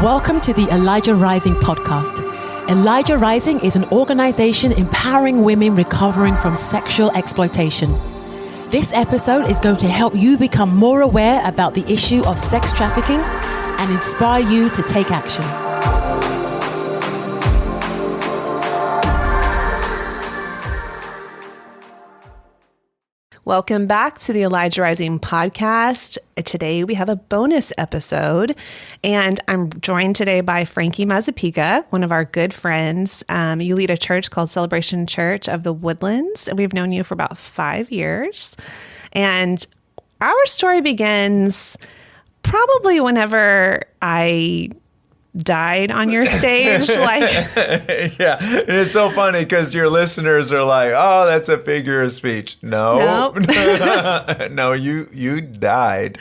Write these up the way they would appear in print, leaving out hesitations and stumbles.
Welcome to the Elijah Rising podcast. Elijah Rising is an organization empowering women recovering from sexual exploitation. This episode is going to help you become more aware about the issue of sex trafficking and inspire you to take action. Welcome back to the Elijah Rising podcast. Today we have a bonus episode, and I'm joined today by Frankie Mazzapica, one of our good friends. You lead a church called Celebration Church of the Woodlands, and we've known you for about 5 years. And our story begins probably whenever I died on your stage. Yeah, and it's so funny because your listeners are like, oh, that's a figure of speech. No. No, you died.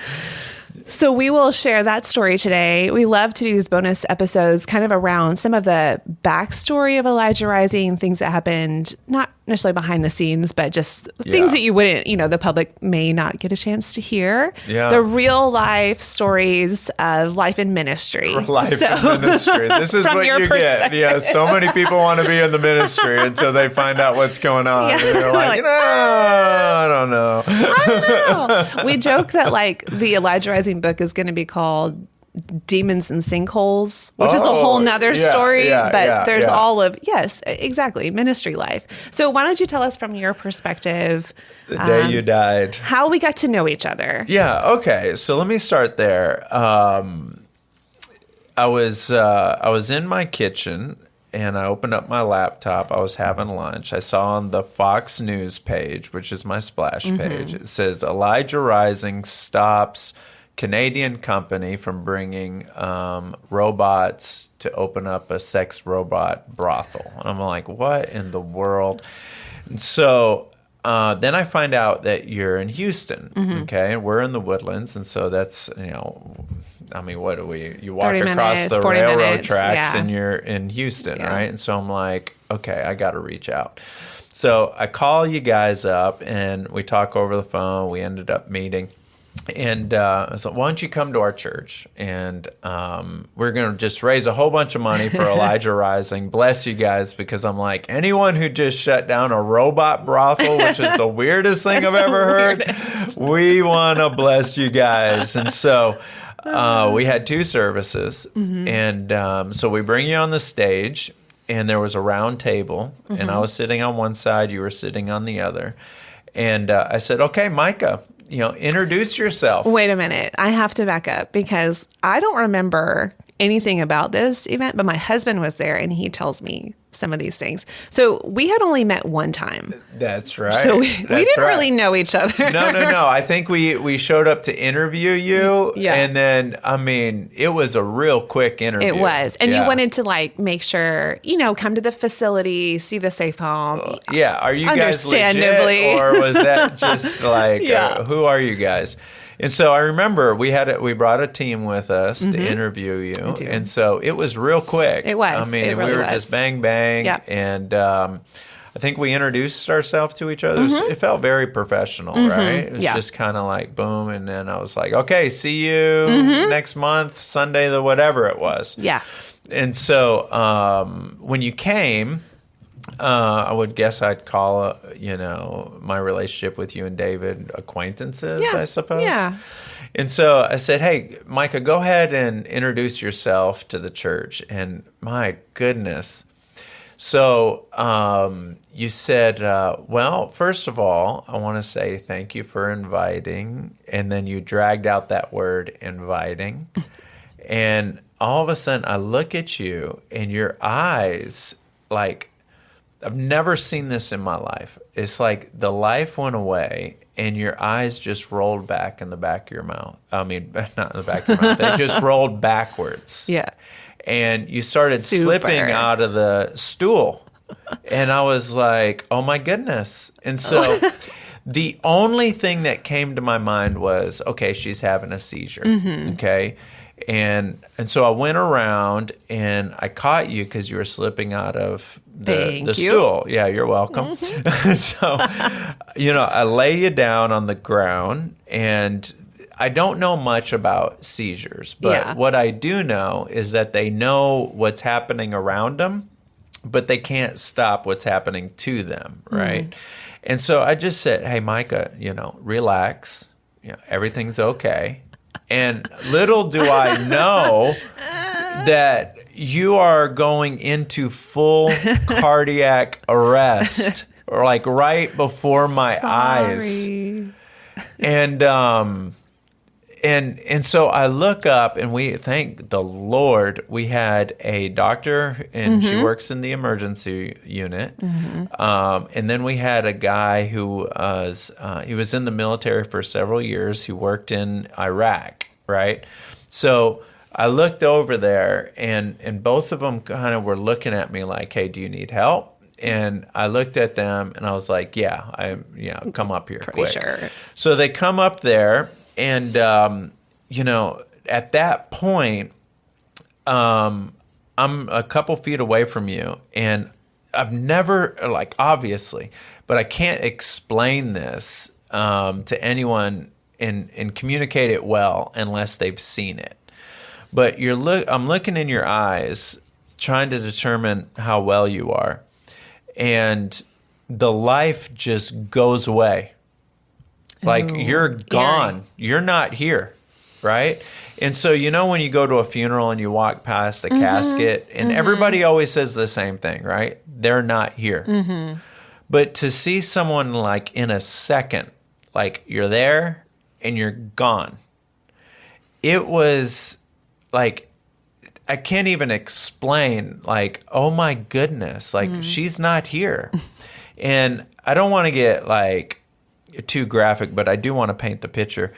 So we will share that story today. We love to do these bonus episodes kind of around some of the backstory of Elijah Rising, things that happened, not necessarily behind the scenes, but just things that you wouldn't, the public may not get a chance to hear. Yeah. The real life stories of life in ministry. Life in ministry. This is what you get. Yeah, so many people want to be in the ministry until they find out what's going on. Yeah. And they're like, no, I don't know. I don't know. We joke that the Elijah Rising book is going to be called Demons and Sinkholes, which is a whole nother story, but there's all of, yes, exactly, ministry life. So why don't you tell us from your perspective, the day you died, how we got to know each other? Yeah. Okay. So let me start there. I was in my kitchen and I opened up my laptop. I was having lunch. I saw on the Fox News page, which is my splash page, it says Elijah Rising stops Canadian company from bringing robots to open up a sex robot brothel. And I'm like, what in the world? And so then I find out that you're in Houston, okay? And we're in the Woodlands, and so that's, what do you walk across the railroad tracks and you're in Houston, right? And so I'm like, okay, I got to reach out. So I call you guys up, and we talk over the phone. We ended up meeting. And I said, why don't you come to our church? And we're going to just raise a whole bunch of money for Elijah Rising. Bless you guys, because I'm like, anyone who just shut down a robot brothel, which is the weirdest thing I've ever heard, we want to bless you guys. And so we had 2 services. And so we bring you on the stage, and there was a round table. And I was sitting on one side, you were sitting on the other. And I said, okay, Micah, introduce yourself. Wait a minute. I have to back up because I don't remember anything about this event, but my husband was there and he tells me some of these things. So we had only met one time. That's right. So we didn't really know each other. No. I think we showed up to interview you. Yeah. And then, it was a real quick interview. It was. And you wanted to make sure, come to the facility, see the safe home. Yeah. Are you guys legit? Or was that just who are you guys? And so I remember we brought a team with us to interview you. And so it was real quick. It was. We were just bang, bang. Yep. And I think we introduced ourselves to each other. It felt very professional, right? It was just kind of like boom. And then I was like, okay, see you next month, Sunday, the whatever it was. Yeah. And so when you came, I would guess I'd call, my relationship with you and David acquaintances, I suppose. Yeah. And so I said, hey, Micah, go ahead and introduce yourself to the church. And my goodness. So you said, well, first of all, I want to say thank you for inviting. And then you dragged out that word, inviting. And all of a sudden I look at you and your eyes, I've never seen this in my life. It's like the life went away and your eyes just rolled back in the back of your mouth. I mean, not in the back of your mouth. They just rolled backwards. Yeah. And you started slipping out of the stool. And I was like, oh my goodness. And so the only thing that came to my mind was, okay, she's having a seizure. Okay. And so I went around and I caught you because you were slipping out of the stool. Yeah, you're welcome. So, I lay you down on the ground and I don't know much about seizures, but what I do know is that they know what's happening around them, but they can't stop what's happening to them, right? And so I just said, hey, Micah, relax. Everything's okay. And little do I know that you are going into full cardiac arrest, or like right before my eyes. And so I look up, and we thank the Lord we had a doctor, and she works in the emergency unit. And then we had a guy who he was in the military for several years. He worked in Iraq, right? So I looked over there, and both of them kind of were looking at me like, hey, do you need help? And I looked at them, and I was like, come up here quick. Sure. So they come up there, and, at that point, I'm a couple feet away from you, and I've never, obviously, but I can't explain this to anyone and communicate it well unless they've seen it. But I'm looking in your eyes, trying to determine how well you are, and the life just goes away. Like, you're gone. Eerie. You're not here, right? And so, when you go to a funeral and you walk past a casket, and everybody always says the same thing, right? They're not here. But to see someone like in a second, like you're there and you're gone, it was like, I can't even explain, like, oh my goodness, like she's not here. And I don't want to get too graphic, but I do want to paint the picture.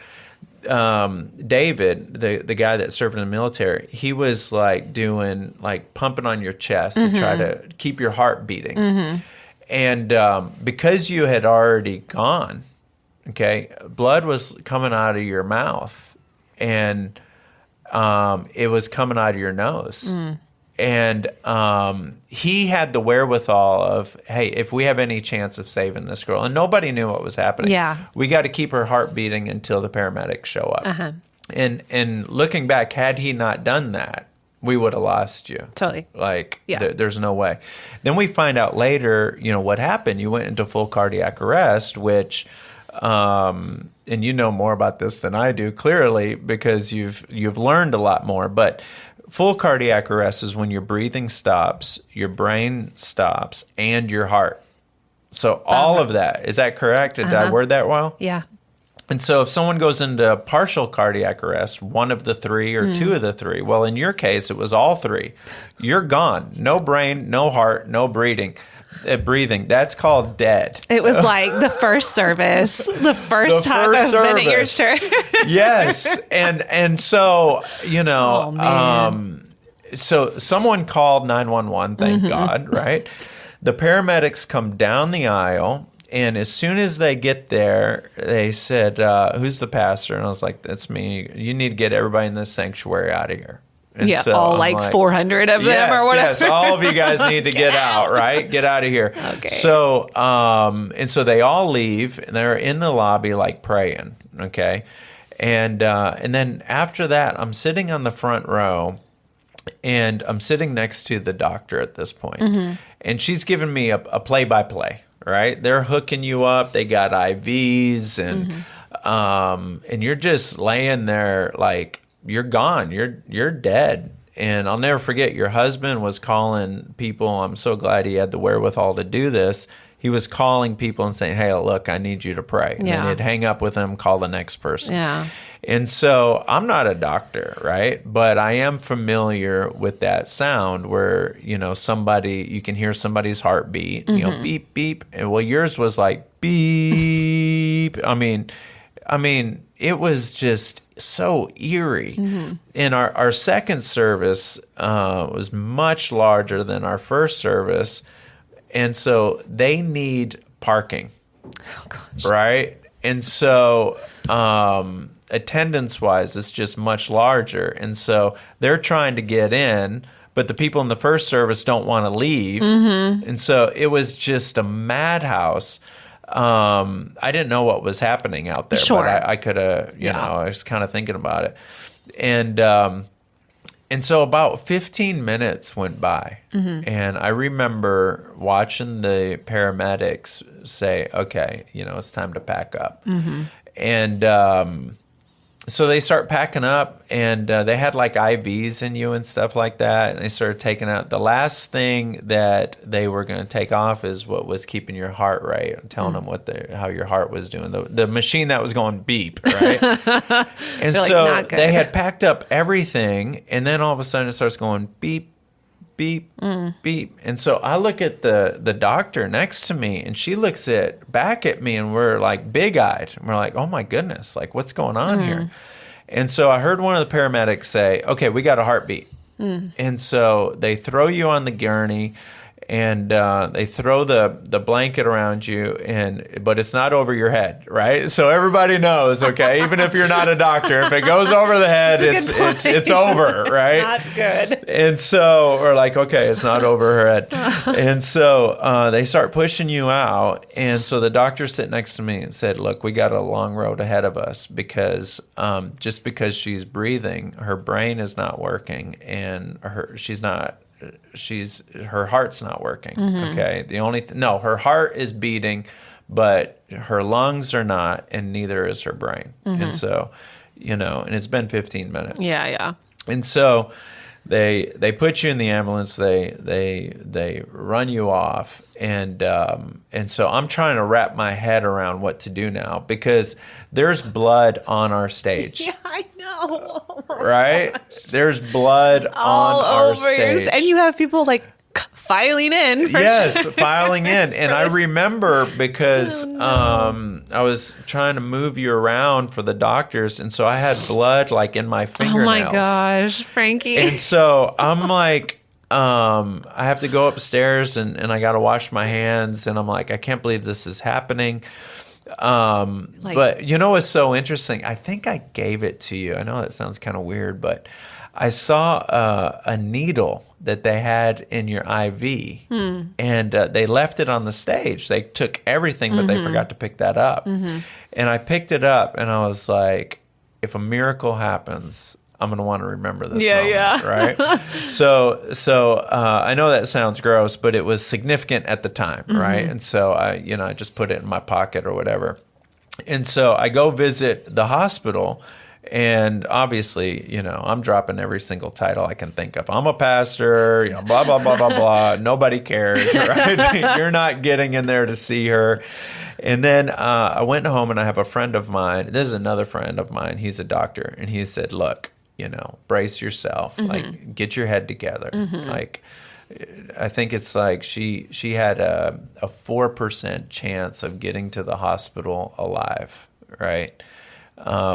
David, the guy that served in the military, he was doing pumping on your chest to try to keep your heart beating. And because you had already gone, blood was coming out of your mouth, and it was coming out of your nose. And he had the wherewithal of, hey, if we have any chance of saving this girl, and nobody knew what was happening, we got to keep her heart beating until the paramedics show up. And looking back, had he not done that, we would have lost you. Totally. There's no way. Then we find out later, what happened. You went into full cardiac arrest, which, and you know more about this than I do, clearly, because you've learned a lot more. But full cardiac arrest is when your breathing stops, your brain stops, and your heart. So all of that, is that correct? Did I word that well? Yeah. And so if someone goes into partial cardiac arrest, one of the three or two of the three, well, in your case, it was all three. You're gone. No brain, no heart, no breathing. That's called dead. It was like the first service, the first time I've been at your church. Yes. And so, so someone called 911, thank God, right? The paramedics come down the aisle, and as soon as they get there, they said, who's the pastor? And I was like, that's me. You need to get everybody in this sanctuary out of here. And so all 400 of them or whatever. Yes, all of you guys need to get out, right? Get out of here. Okay. So, and so they all leave, and they're in the lobby praying, okay? And then after that, I'm sitting on the front row, and I'm sitting next to the doctor at this point. And she's giving me a play-by-play, right? They're hooking you up. They got IVs, and you're just laying there you're gone. You're dead. And I'll never forget, your husband was calling people. I'm so glad he had the wherewithal to do this. He was calling people and saying, hey, look, I need you to pray. And then he'd hang up with them, call the next person. Yeah. And so I'm not a doctor, right? But I am familiar with that sound where, somebody, you can hear somebody's heartbeat, beep, beep. And yours was beep. I mean, it was just so eerie. And our second service was much larger than our first service. And so they need parking, right? And so attendance-wise, it's just much larger. And so they're trying to get in, but the people in the first service don't want to leave. And so it was just a madhouse. I didn't know what was happening out there, Sure. but I could have, you know, I was kind of thinking about it. And so about 15 minutes went by, and I remember watching the paramedics say, okay, you know, it's time to pack up. And so they start packing up, and they had like IVs in you and stuff like that. And they started taking out. The last thing that they were going to take off is what was keeping your heart rate, and telling them how your heart was doing. The machine that was going beep, right? And so not good. they had packed up everything, and then all of a sudden it starts going beep, beep, beep. And so I look at the doctor next to me, and she looks back at me, and we're like big-eyed. And we're like, oh my goodness, like what's going on here? And so I heard one of the paramedics say, okay, we got a heartbeat. And so they throw you on the gurney, and they throw the blanket around you, but it's not over your head, right? So everybody knows, okay, even if you're not a doctor, if it goes over the head, it's over, right? Not good. And so we're like, okay, it's not over her head. And so they start pushing you out. And so the doctor sat next to me and said, look, we got a long road ahead of us, because just because she's breathing, her brain is not working, and her heart's not working. Okay. The only her heart is beating, but her lungs are not, and neither is her brain. And so, you know, and it's been 15 minutes. Yeah. And so they put you in the ambulance, they run you off, and so I'm trying to wrap my head around what to do now, because there's blood on our stage. Yeah, I know. Right? There's blood All on our over stage. and you have people like filing in. Filing in. And I remember because I was trying to move you around for the doctors, and so I had blood like in my fingernails. Oh my gosh, Frankie. And so I'm like, I have to go upstairs, and I got to wash my hands, and I'm like, I can't believe this is happening. But you know what's so interesting? I think I gave it to you. I know that sounds kind of weird, but I saw a needle that they had in your IV, and they left it on the stage. They took everything, but they forgot to pick that up. And I picked it up, and I was like, if a miracle happens, I'm going to want to remember this moment, right? So I know that sounds gross, but it was significant at the time, right? And so I just put it in my pocket or whatever. And so I go visit the hospital, and obviously, you know, I'm dropping every single title I can think of. I'm a pastor, you know, blah, blah, blah, blah, blah. Nobody cares, right? You're not getting in there to see her. And then I went home, and I have a friend of mine. This is another friend of mine. He's a doctor. And he said, look, you know, brace yourself. Like, get your head together. Like, I think it's like she had a 4% chance of getting to the hospital alive, right?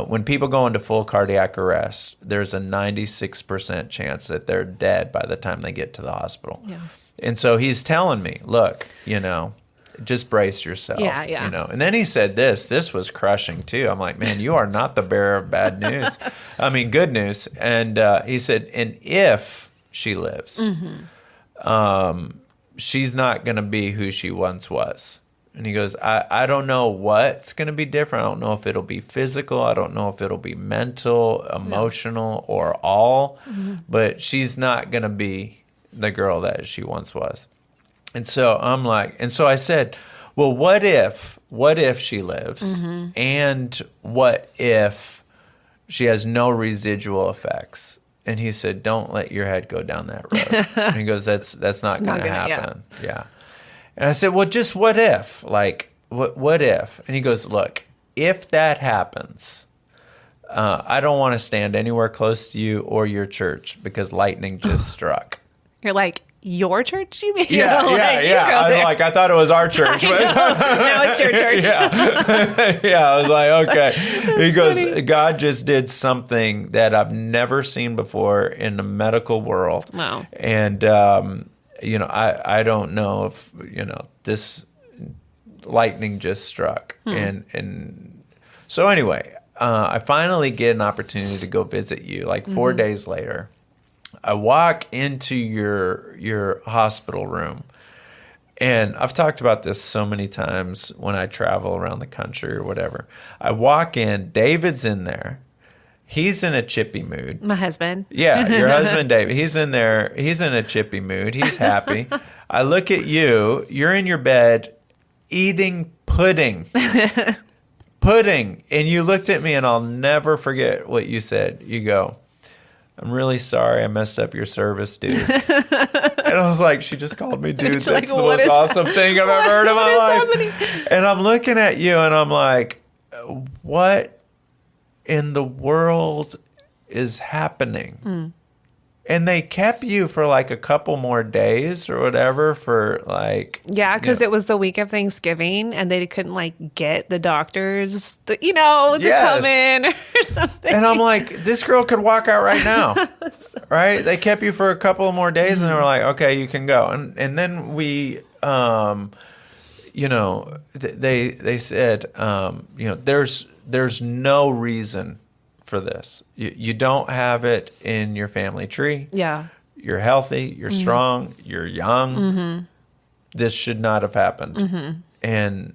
When people go into full cardiac arrest, there's a 96% chance that they're dead by the time they get to the hospital. Yeah. And so he's telling me, look, you know, just brace yourself. Yeah. You know. And then he said this was crushing too. I'm like, man, you are not the bearer of bad news. I mean, good news. And he said, and if she lives, she's not going to be who she once was. And he goes, I don't know what's going to be different. I don't know if it'll be physical. I don't know if it'll be mental, emotional, or all. But she's not going to be the girl that she once was. And so I'm like, and so I said, well, what if she lives? And what if she has no residual effects? And he said, don't let your head go down that road. And he goes, that's not going to happen. Yeah. And I said, well, just what if? Like, what if? And he goes, look, if that happens, I don't want to stand anywhere close to you or your church because lightning just struck. You're like, your church, you mean? Yeah. I thought it was our church. But now it's your church. I was like, okay. He goes, funny. God just did something that I've never seen before in the medical world. Wow. And, you know, I don't know if, you know, this lightning just struck. And so anyway, I finally get an opportunity to go visit you like 4 days later. I walk into your hospital room, And I've talked about this so many times when I travel around the country or whatever. I walk in, David's in there. He's in a chippy mood. My husband. Yeah, your husband, David. He's in there. He's in a chippy mood. He's happy. I look at you. You're in your bed eating pudding. Pudding. And you looked at me, and I'll never forget what you said. You go, I'm really sorry I messed up your service, dude. And I was like, she just called me dude. That's like, the most awesome thing I've ever heard in my life. Happening? And I'm looking at you, and I'm like, what in the world is happening? And they kept you for like a couple more days or whatever for like... Yeah, because it was the week of Thanksgiving and they couldn't like get the doctors, to come in or something. And I'm like, this girl could walk out right now, right? They kept you for a couple more days and they were like, okay, you can go. And then we, they said, there's no reason for this. You don't have it in your family tree. Yeah. You're healthy. You're strong. You're young. This should not have happened. And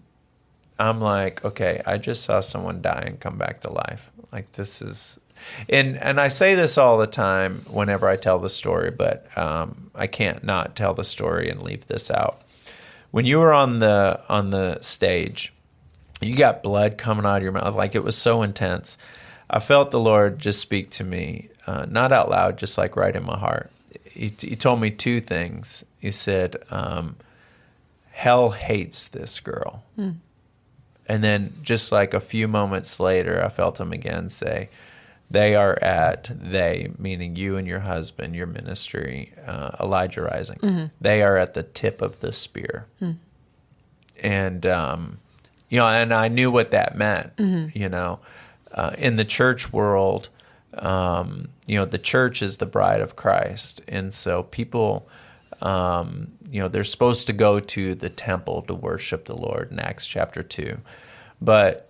I'm like, okay, I just saw someone die and come back to life. Like this is, and I say this all the time whenever I tell the story, but I can't not tell the story and leave this out. When you were on the stage, you got blood coming out of your mouth. Like it was so intense. I felt the Lord just speak to me, not out loud, just like right in my heart. He told me two things. He said, hell hates this girl. And then just like a few moments later, I felt him again say, they, meaning you and your husband, your ministry, Elijah Rising, they are at the tip of the spear. And, and I knew what that meant, in the church world, the church is the bride of Christ. And so people, they're supposed to go to the temple to worship the Lord in Acts chapter 2. But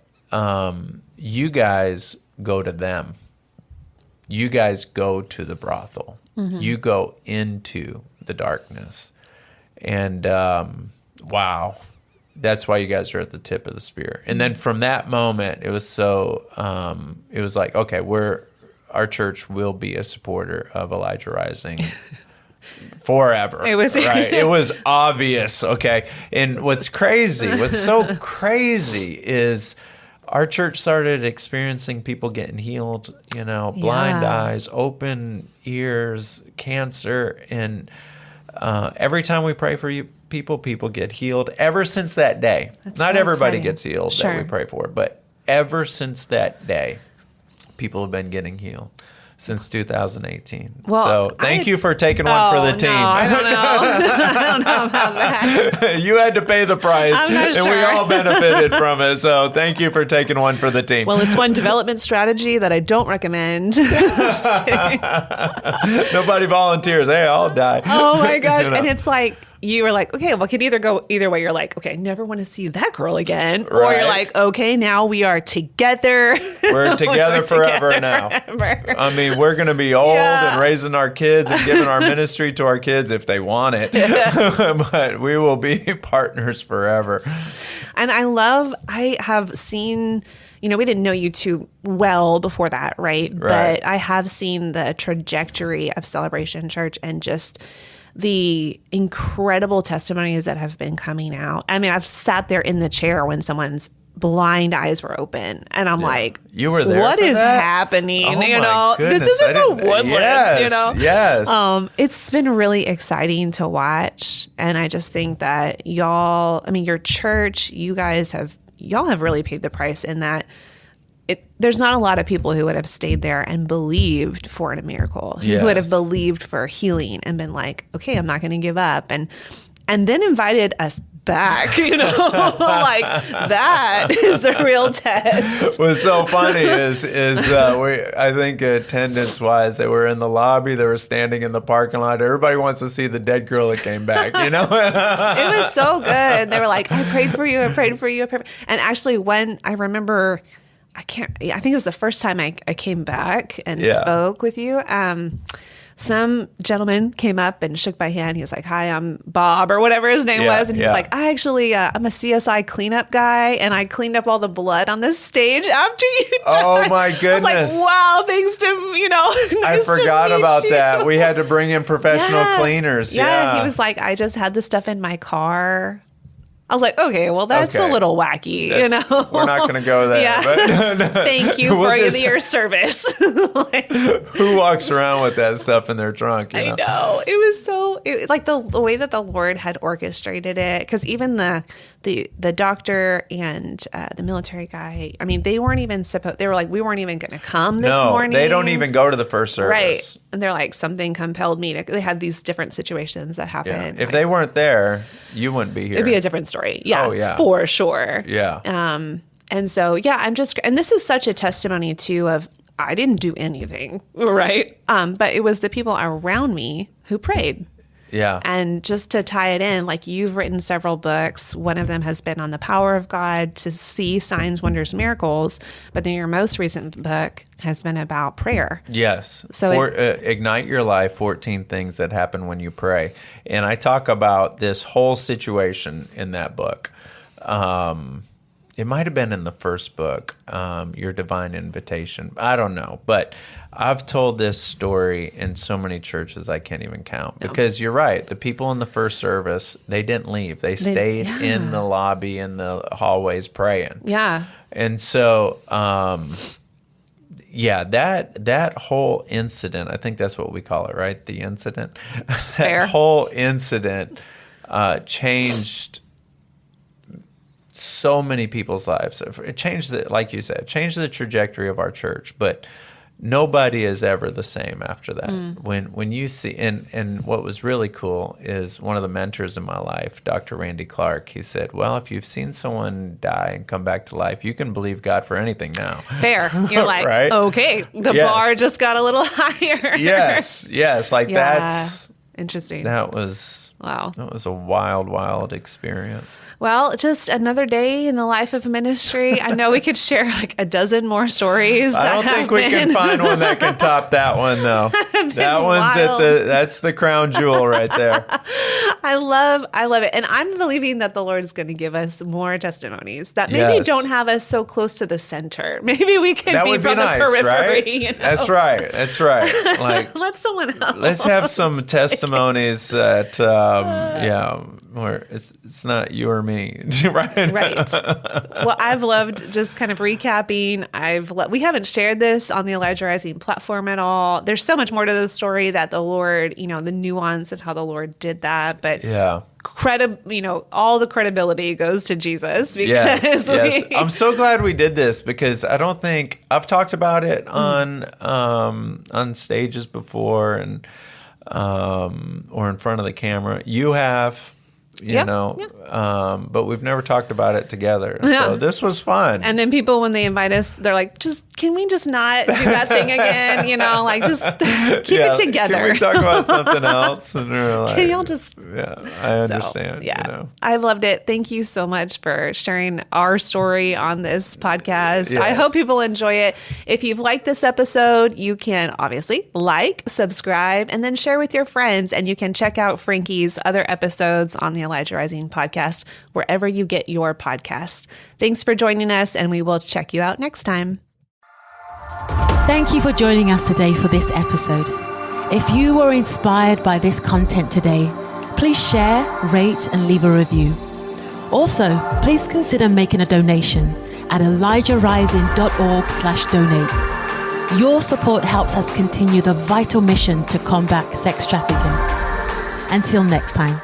you guys go to them. You guys go to the brothel. You go into the darkness. And wow. That's why you guys are at the tip of the spear. And then from that moment, it was it was like, okay, our church will be a supporter of Elijah Rising forever. It was right. It was obvious. Okay. And what's so crazy is our church started experiencing people getting healed, blind eyes, open ears, cancer. And every time we pray for you, people get healed ever since that day. That's not so everybody exciting. Gets healed that we pray for, but ever since that day, people have been getting healed since 2018. Well, so thank you for taking one for the team. No, I don't know. I don't know about that. You had to pay the price, and sure. we all benefited from it. So thank you for taking one for the team. Well, it's one development strategy that I don't recommend. Just kidding. Nobody volunteers. Hey, I'll die. Oh my gosh. And it's like, you were like, okay, well, it could either go either way. You're like, okay, I never want to see that girl again. Right. Or you're like, okay, now we are together. We're together forever now. I mean, we're going to be old and raising our kids and giving our ministry to our kids if they want it. But we will be partners forever. And I have seen, we didn't know you too well before that, right? But I have seen the trajectory of Celebration Church and just the incredible testimonies that have been coming out. I mean, I've sat there in the chair when someone's blind eyes were open, and I'm like, "You were there. What is happening? Oh this isn't the Woodlands. Yes. It's been really exciting to watch, and I just think that y'all, your church, y'all have really paid the price in that. There's not a lot of people who would have stayed there and believed for a miracle, who would have believed for healing and been like, okay, I'm not going to give up. And then invited us back, like that is the real test. What's so funny is I think attendance wise, they were in the lobby, they were standing in the parking lot. Everybody wants to see the dead girl that came back, It was so good. They were like, I prayed for you. And actually when I remember, I think it was the first time I came back and spoke with you. some gentleman came up and shook my hand. He was like, "Hi, I'm Bob," or whatever his name was. And he's like, "I actually, I'm a CSI cleanup guy, and I cleaned up all the blood on this stage after you died." Oh my goodness. I was like, wow, thanks to, I forgot about that. We had to bring in professional cleaners. Yeah. He was like, "I just had the stuff in my car." I was like, okay, well, that's a little wacky, We're not going to go there. Yeah. But Thank you for your service. Who walks around with that stuff in their trunk? I know. It was like the way that the Lord had orchestrated it, because even the doctor and the military guy, I mean, they weren't even supposed, they were like, we weren't even going to come this morning. No, they don't even go to the first service. Right. And they're like, something compelled me to, they had these different situations that happened. Yeah. If they weren't there, you wouldn't be here. It'd be a different story. Yeah. Oh, yeah. For sure. Yeah. And so, and this is such a testimony too of, I didn't do anything, right? But it was the people around me who prayed. Yeah. And just to tie it in, like, you've written several books. One of them has been on the power of God to see signs, wonders, miracles. But then your most recent book has been about prayer. Yes. So Ignite Your Life, 14 Things That Happen When You Pray. And I talk about this whole situation in that book. It might have been in the first book, Your Divine Invitation. I don't know. But I've told this story in so many churches I can't even count. Because you're right. The people in the first service, they didn't leave. They stayed in the lobby, in the hallways praying. Yeah. And so, that whole incident, I think that's what we call it, right? The incident. That whole incident changed so many people's lives. It changed like you said, changed the trajectory of our church, but nobody is ever the same after that. When you see, and what was really cool is one of the mentors in my life, Dr. Randy Clark, he said, well, if you've seen someone die and come back to life, you can believe God for anything now. Fair. You're like, right? Okay, the bar just got a little higher. Yes. That's interesting. That was a wild experience. Well, just another day in the life of ministry. I know we could share like a dozen more stories. I don't think we can find one that can top that one, though. That one's that's the crown jewel right there. I love it. And I'm believing that the Lord is going to give us more testimonies that maybe don't have us so close to the center. Maybe we can be from the periphery. Right? That's right. Like, let someone else. Let's have some testimonies that, where it's not you or me. Right. Well, I've loved just kind of recapping. We haven't shared this on the Elijah Rising platform at all. There's so much more to the story that the Lord, the nuance of how the Lord did that. But all the credibility goes to Jesus. Because yes. I'm so glad we did this, because I don't think I've talked about it on stages before and or in front of the camera. You have. But we've never talked about it together. Yeah. So this was fun. And then people, when they invite us, they're like, can we just not do that thing again? Just keep it together. Can we talk about something else? And we're like, can y'all just... Yeah, I understand. So, I've loved it. Thank you so much for sharing our story on this podcast. Yes. I hope people enjoy it. If you've liked this episode, you can obviously like, subscribe, and then share with your friends. And you can check out Frankie's other episodes on the Elijah Rising podcast, wherever you get your podcast. Thanks for joining us, and we will check you out next time. Thank you for joining us today for this episode. If you were inspired by this content today, please share, rate, and leave a review. Also, please consider making a donation at elijahrising.org/donate. Your support helps us continue the vital mission to combat sex trafficking. Until next time.